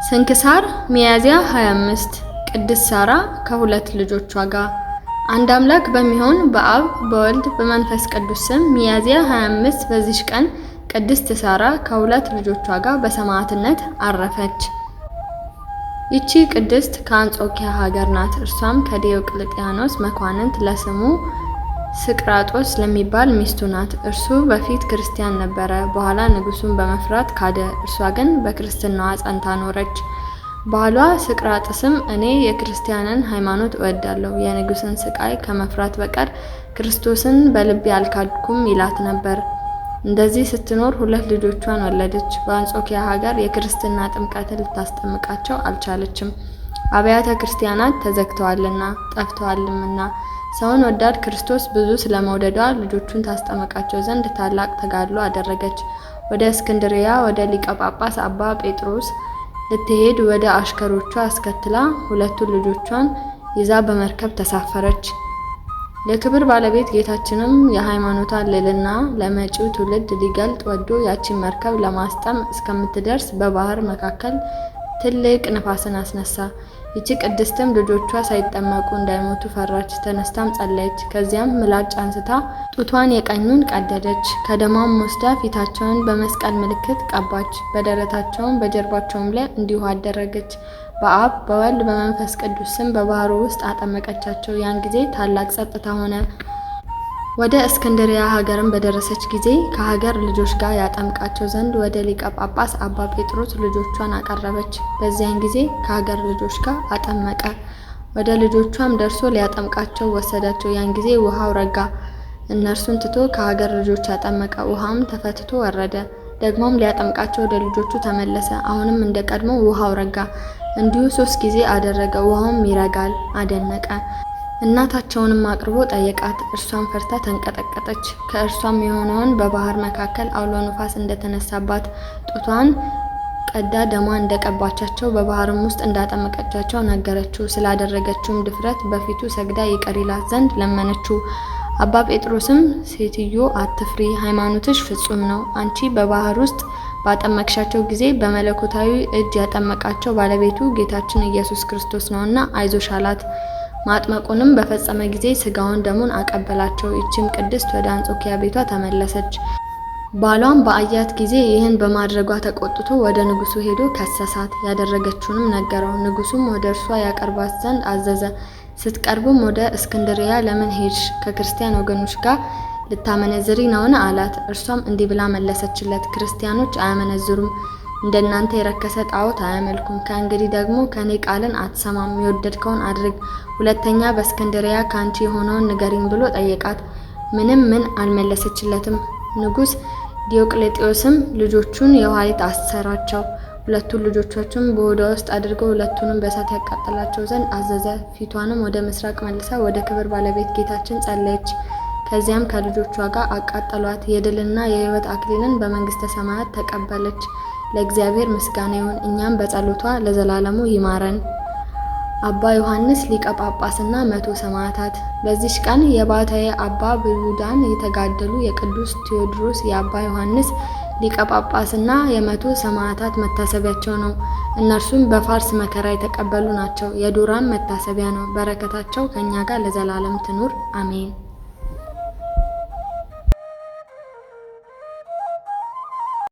ስንክሳር ሚያዝያ 25 ቅድስት ሳራ ከሁለት ልጆቿ ጋር። አንድ አምላክ በሚሆን በአብ በወልድ በመንፈስ ቅዱስ ስም ሚያዝያ 25 በዚች ቀን ቅድስት ሳራ ከሁለት ልጆቿ ጋር በሰማዕትነት አረፈች። ይቺ ቅድስት ከአንጾኪያ ሀገር ናት። እርሷም ከዲዮቅልጥያኖስ መኳንንት ለስሙ ስቅራጦስ ለሚባል ሚስቱ ናት። እርሱ በፊት ክርስቲያን ነበረ፣ በኋላ ንጉሱን በመፍራት ካደ። እርሷ ግን በክርስትናዋ ጸንታ ኖረች። ባሏ ስቅራጥስም እኔ የክርስቲያንን ሃይማኖት እወዳለሁ፣ የንጉስን ስቃይ ከመፍራት በቀር ክርስቶስን በልቤ አልካድኩም ይላት ነበር። እንደዚህ ስትኖር ሁለት ልጆቿን ወለደች። በአንጾኪያ ሀገር የክርስትና ጥምቀትን ልታስጠምቃቸው አልቻለችም፣ አብያተ ክርስቲያናት ተዘግተዋልና ጠፍተዋልምና። ሰውን ወዳድ ክርስቶስ ብዙ ስለመውደዷ ልጆቹን ታስጠምቃቸው ዘንድ ታላቅ ተጋድሎ አደረገች። ወደ እስክንድርያ ወደ ሊቀ ጳጳስ አባ ጴጥሮስ ልትሄድ ወደ አሽከሮቿ አስከትላ ሁለቱን ልጆቿን ይዛ በመርከብ ተሳፈረች። ለክብር ባለቤት ጌታችንም የሃይማኖቷን ልዕልና ለመጪው ትውልድ ሊገልጥ ወዶ ያቺን መርከብ ለማስጠም እስከምትደርስ በባህር መካከል ትልቅ ነፋስን አስነሳ። ይቺ ቅድስትም ልጆቿ ሳይጠመቁ እንዳይሞቱ ፈራች። ተነስታም ጸለየች። ከዚያም ምላጭ አንስታ ጡቷን የቀኙን ቀደደች። ከደሟም ወስዳ ፊታቸውን በመስቀል ምልክት ቀባች። በደረታቸውም በጀርባቸውም ላይ እንዲሁ አደረገች። በአብ በወልድ በመንፈስ ቅዱስ ስም በባህሩ ውስጥ አጠመቀቻቸው። ያን ጊዜ ታላቅ ጸጥታ ሆነ። ወደ እስክንድርያ ሀገርም በደረሰች ጊዜ ከሀገር ልጆች ጋር ያጠምቃቸው ዘንድ ወደ ሊቀ ጳጳስ አባ ጴጥሮስ ልጆቿን አቀረበች። በዚያን ጊዜ ከሀገር ልጆች ጋር አጠመቀ። ወደ ልጆቿም ደርሶ ሊያጠምቃቸው ወሰዳቸው። ያን ጊዜ ውሃው ረጋ። እነርሱን ትቶ ከሀገር ልጆች አጠመቀ። ውሃም ተፈትቶ ወረደ። ደግሞም ሊያጠምቃቸው ወደ ልጆቹ ተመለሰ። አሁንም እንደ ቀድሞ ውሃው ረጋ። እንዲሁ 3 ጊዜ አደረገ። ውሃውም ይረጋል አደነቀ። እናታቸውንም አቅርቦ ጠየቃት። እርሷም ፈርታ ተንቀጠቀጠች። ከእርሷም የሆነውን በባህር መካከል አውሎ ነፋስ እንደተነሳባት ጡቷን ቀዳ ደሟ እንደቀባቻቸው በባህርም ውስጥ እንዳጠመቀቻቸው ነገረችው። ስላደረገችውም ድፍረት በፊቱ ሰግዳ ይቅር ይላት ዘንድ ለመነችው። አባ ጴጥሮስም ሴትዮ አትፍሪ፣ ሃይማኖትሽ ፍጹም ነው። አንቺ በባህር ውስጥ ባጠመቅሻቸው ጊዜ በመለኮታዊ እጅ ያጠመቃቸው ባለቤቱ ጌታችን ኢየሱስ ክርስቶስ ነውና አይዞሽ አላት። ማጥመቁንም በፈጸመ ጊዜ ስጋውን ደሙን አቀበላቸው። ይችም ቅድስት ወደ አንጾኪያ ቤቷ ተመለሰች። ባሏም በአያት ጊዜ ይህን በማድረጓ ተቆጥቶ ወደ ንጉሱ ሄዶ ከሰሳት። ያደረገችውንም ነገረው። ንጉሱም ወደ እርሷ ያቀርባት ዘንድ አዘዘ። ስትቀርብም ወደ እስክንድርያ ለምን ሄድሽ? ከክርስቲያን ወገኖች ጋር ልታመነዝሪ ነውን? አላት። እርሷም እንዲህ ብላ መለሰችለት፣ ክርስቲያኖች አያመነዝሩም፣ እንደናንተ የረከሰ ጣዖት አያመልኩም። ከእንግዲህ ደግሞ ከኔ ቃልን አትሰማም፣ የወደድከውን አድርግ። ሁለተኛ በእስክንድርያ ካንቺ የሆነውን ንገሪኝ ብሎ ጠየቃት። ምን አልመለሰችለትም። ንጉስ ዲዮቅልጥዮስም ልጆቹን የኋሊት አሰራቸው። ሁለቱን ልጆቿንም በሆዷ ውስጥ አድርገው ሁለቱንም በእሳት ያቃጠላቸው ዘንድ አዘዘ። ፊቷንም ወደ ምስራቅ መልሳ ወደ ክብር ባለቤት ጌታችን ጸለየች። ከዚያም ከልጆቿ ጋር አቃጠሏት። የድልና የሕይወት አክሊልን በመንግስተ ሰማያት ተቀበለች። ለእግዚአብሔር ምስጋና ይሁን፣ እኛም በጸሎቷ ለዘላለሙ ይማረን። አባ ዮሐንስ ሊቀ ጳጳስና 100 ሰማዕታት። በዚች ቀን የባሕታዊ አባ ብሉዳን የተጋደሉ የቅዱስ ቴዎድሮስ የአባ ዮሐንስ ሊቀ ጳጳስና የ100 ሰማዕታት መታሰቢያቸው ነው። እነርሱም በፋርስ መከራ የተቀበሉ ናቸው። የዱራን መታሰቢያ ነው። በረከታቸው ከእኛ ጋር ለዘላለም ትኑር አሜን።